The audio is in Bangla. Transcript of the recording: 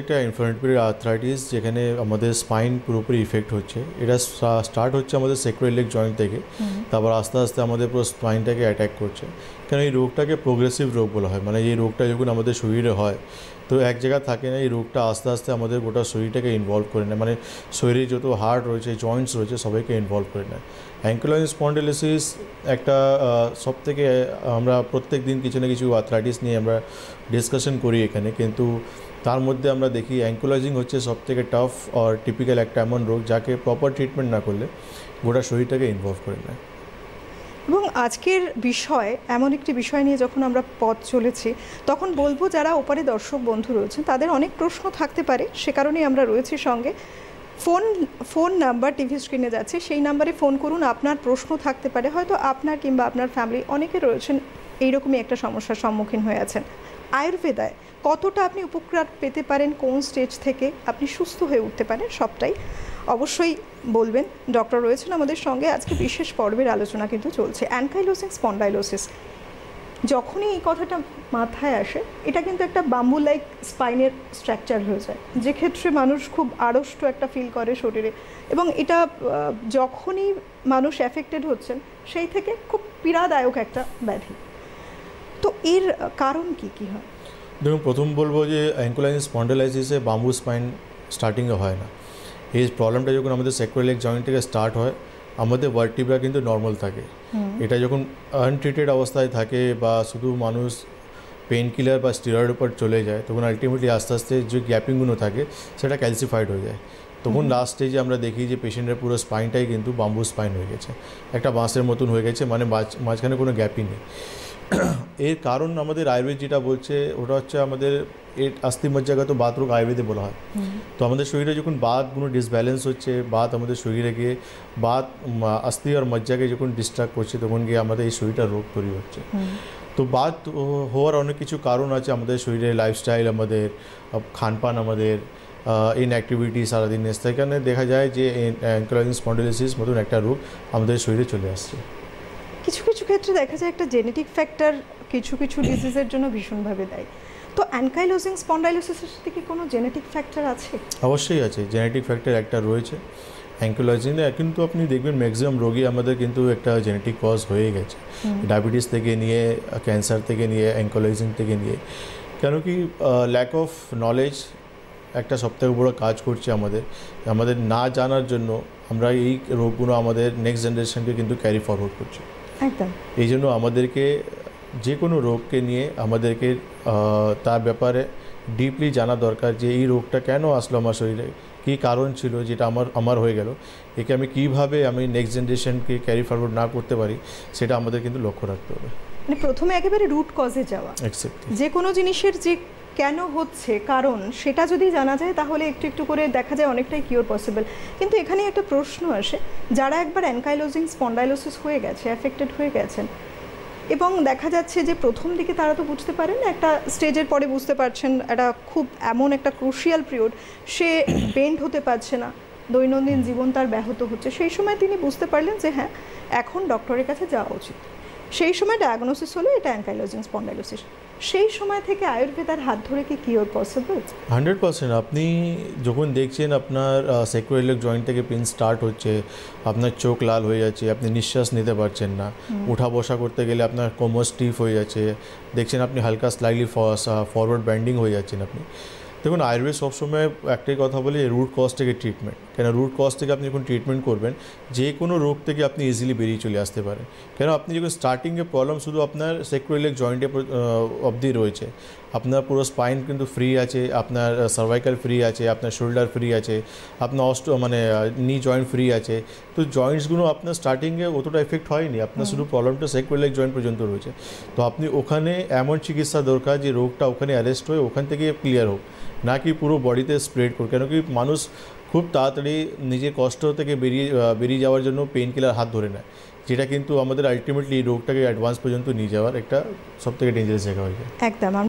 একটা ইনফ্লামেটরি আর্থ্রাইটিস যেখানে আমাদের স্পাইন পুরোপুরি ইফেক্ট হচ্ছে। এটা স্টার্ট হচ্ছে আমাদের স্যাক্রোইলিয়াক জয়েন্ট থেকে, তারপর আস্তে আস্তে আমাদের পুরো স্পাইনটাকে অ্যাটাক করছে। কারণ এই রোগটাকে প্রোগ্রেসিভ রোগ বলা হয়, মানে এই রোগটা যখন আমাদের শরীরে হয় তো এক জায়গা থাকে না, এই রোগটা আস্তে আস্তে আমাদের গোটা শরীরটাকে ইনভলভ করে নেয়, মানে শরীরে যত হার্ট রয়েছে, জয়েন্টস রয়েছে, সবাইকে ইনভলভ করে নেয়। অ্যাঙ্কিলোজিং স্পন্ডিলোসিস একটা সব থেকে আমরা প্রত্যেক দিন কিছু না কিছু আর্থ্রাইটিস নিয়ে আমরা ডিসকাশন করি এখানে, কিন্তু তার মধ্যে আমরা দেখি অ্যাঙ্কিলোজিং হচ্ছে সবথেকে টাফ আর টিপিক্যাল একটা এমন রোগ যাকে প্রপার ট্রিটমেন্ট না করলে গোটা শরীরটাকে ইনভলভ করে নেয়। এবং আজকের বিষয় এমন একটি বিষয় নিয়ে যখন আমরা পথ চলেছি, তখন বলবো যারা ওপারে দর্শক বন্ধু রয়েছেন তাদের অনেক প্রশ্ন থাকতে পারে, সে কারণেই আমরা রয়েছি সঙ্গে। ফোন নাম্বার টিভি স্ক্রিনে যাচ্ছে, সেই নাম্বারে ফোন করুন। আপনার প্রশ্ন থাকতে পারে, হয়তো আপনার কিংবা আপনার ফ্যামিলি অনেকে রয়েছেন এইরকমই একটা সমস্যার সম্মুখীন হয়ে আছেন। আয়ুর্বেদায় কতটা আপনি উপকার পেতে পারেন, কোন স্টেজ থেকে আপনি সুস্থ হয়ে উঠতে পারেন, সবটাই অবশ্যই বলবেন। ডক্টর রয়েছেন আমাদের সঙ্গে। আজকে বিশেষ পর্বের আলোচনা কিন্তু চলছে অ্যানকাইলোজিং স্পন্ডাইলোসিস। যখনই এই কথাটা মাথায় আসে, এটা কিন্তু একটা বাম্বু লাইক স্পাইনের স্ট্রাকচার হয়ে যায়, যে ক্ষেত্রে মানুষ খুব আড়ষ্ট একটা ফিল করে শরীরে, এবং এটা যখনই মানুষ অ্যাফেক্টেড হচ্ছেন সেই থেকে খুব পীড়াদায়ক একটা ব্যাধি। তো এর কারণ কি হয়? দেখুন, প্রথম বলবো যে অ্যাঙ্কিলোজিং স্পন্ডিলাইসিসে বাম্বু স্পাইন স্টার্টিংয়ে হয় না। এই প্রবলেমটা যখন আমাদের স্যাক্রোইলিয়াক জয়েন্ট থেকে স্টার্ট হয়, আমাদের ভার্টিব্রা কিন্তু নর্মাল থাকে। এটা যখন আনট্রিটেড অবস্থায় থাকে বা শুধু মানুষ পেন কিলার বা স্টেরয়েড উপর চলে যায়, তখন আলটিমেটলি আস্তে আস্তে যে গ্যাপিংগুলো থাকে সেটা ক্যালসিফাইড হয়ে যায়। তখন লাস্ট স্টেজে আমরা দেখি যে পেশেন্টের পুরো স্পাইনটাই কিন্তু বাম্বু স্পাইন হয়ে গেছে, একটা বাঁশের মতন হয়ে গেছে, মানে মাঝখানে কোনো গ্যাপই নেই। এর কারণ আমাদের আয়ুর্বেদ যেটা বলছে ওটা হচ্ছে আমাদের এর আস্থি মজ্জাগত বাত রোগ আয়ুর্বেদে বলা হয়। তো আমাদের শরীরে যখন বাতগুলো ডিসব্যালেন্স হচ্ছে, বাত আমাদের শরীরে গিয়ে বাত আস্থি আর মজ্জাকে যখন ডিস্ট্রাক্ট করছে, তখন গিয়ে আমাদের এই শরীরটা রোগ তৈরি হচ্ছে। তো বাত হওয়ার অনেক কিছু কারণ আছে আমাদের শরীরে, লাইফস্টাইল, আমাদের খানপান, আমাদের ইনঅ্যাক্টিভিটি সারাদিনে, সেখানে দেখা যায় যে অ্যাঙ্কিলোজিং স্পন্ডিলোসিস মতন একটা রোগ আমাদের শরীরে চলে আসছে। কিছু কিছু ক্ষেত্রে দেখা যায় একটা জেনেটিক ফ্যাক্টর কিছু কিছু ডিজিজের জন্য ভীষণভাবে দেয়। তো অ্যানকাইলোজিং স্পন্ডাইলোসিসের সাথে কি কোনো জেনেটিক ফ্যাক্টর আছে? অবশ্যই আছে, জেনেটিক ফ্যাক্টর একটা রয়েছে অ্যাঙ্কিলোজিংয়ে। কিন্তু আপনি দেখবেন ম্যাক্সিমাম রোগী আমাদের কিন্তু একটা জেনেটিক কজ হয়ে গেছে, ডায়াবেটিস থেকে নিয়ে, ক্যান্সার থেকে নিয়ে, অ্যাঙ্কিলোজিং থেকে নিয়ে। কেন কি ল্যাক অফ নলেজ একটা সবথেকে বড়ো কাজ করছে আমাদের না জানার জন্য আমরা এই রোগগুলো আমাদের নেক্সট জেনারেশনকে কিন্তু ক্যারি ফরওয়ার্ড করছি। একদম। এই জন্য আমাদেরকে যে কোনো রোগকে নিয়ে আমাদেরকে তার ব্যাপারে ডিপলি জানা দরকার, যে এই রোগটা কেন আসলো আমার শরীরে, কী কারণ ছিল যেটা আমার হয়ে গেল, একে আমি কীভাবে নেক্সট জেনারেশনকে ক্যারি ফরওয়ার্ড না করতে পারি, সেটা আমাদের কিন্তু লক্ষ্য রাখতে হবে। মানে প্রথমে একেবারে রুট কজে যাওয়া, যে কোনো জিনিসের যে কেন হচ্ছে কারণ, সেটা যদি জানা যায় তাহলে একটু একটু করে দেখা যায় অনেকটাই কিওর পসিবল। কিন্তু এখানে একটা প্রশ্ন আসে, যারা একবার অ্যানকাইলোজিং স্পন্ডাইলোসিস হয়ে গেছে, অ্যাফেক্টেড হয়ে গেছেন, এবং দেখা যাচ্ছে যে প্রথম দিকে তারা তো বুঝতে পারেন, একটা স্টেজের পরে বুঝতে পারছেন এটা খুব এমন একটা ক্রুশিয়াল পিরিয়ড, সে বেন্ড হতে পারছে না, দৈনন্দিন জীবন তার ব্যাহত হচ্ছে। সেই সময় তিনি বুঝতে পারলেন যে হ্যাঁ, এখন ডক্টরের কাছে যাওয়া উচিত। সেই সময় ডায়াগনোসিস হলো এটা অ্যানকাইলোজিং স্পন্ডাইলোসিস। সেই সময় থেকে আয়ুর্বেদার হাত ধরে কি কিওর পসিবল? 100%। আপনি যখন দেখছেন আপনার স্যাক্রোইলিয়াক জয়েন্ট থেকে পেন স্টার্ট হচ্ছে, আপনার চোখ লাল হয়ে যাচ্ছে, আপনি নিঃশ্বাস নিতে পারছেন না, উঠা বসা করতে গেলে আপনার কোমর স্টিফ হয়ে যাচ্ছে, দেখছেন আপনি হালকা স্লাইটলি ফরওয়ার্ড ব্যান্ডিং হয়ে যাচ্ছেন আপনি। দেখুন, আয়ুর্বেদ সবসময় একটাই কথা বলে, রুট কজ থেকে ট্রিটমেন্ট। কেন রুট কজ থেকে আপনি যখন ট্রিটমেন্ট করবেন, যে কোনো রোগ থেকে আপনি ইজিলি বেরিয়ে চলে আসতে পারেন। কেন আপনি যখন স্টার্টিংয়ে প্রবলেম শুধু আপনার স্যাক্রোইলিয়াক জয়েন্টে অবধি রয়েছে, আপনার পুরো স্পাইন কিন্তু ফ্রি আছে, আপনার সার্ভাইকাল ফ্রি আছে, আপনার শোল্ডার ফ্রি আছে, আপনার নি জয়েন্ট ফ্রি আছে। তো জয়েন্টসগুলো আপনার স্টার্টিংয়ে অতটা এফেক্ট হয়নি, আপনার শুধু প্রবলেমটা স্যাক্রোইলিয়াক জয়েন্ট পর্যন্ত রয়েছে। তো আপনি ওখানে এমন চিকিৎসা দরকার যে রোগটা ওখানে অ্যারেস্ট হয়ে ওখান থেকে ক্লিয়ার হোক, না কি পুরো বডিতে স্প্রেড করুক। কেন কি মানুষ খুব তাড়াতাড়ি নিজের কষ্ট থেকে বেরিয়ে যাওয়ার জন্য পেন কিলার হাত ধরে নেয়, যেটা কিন্তু আমাদের আলটিমেটলি এই রোগটাকে অ্যাডভান্স পর্যন্ত নিয়ে যাওয়ার একটা সবথেকে ডেঞ্জারাস জায়গা হয়ে যায়। একদম।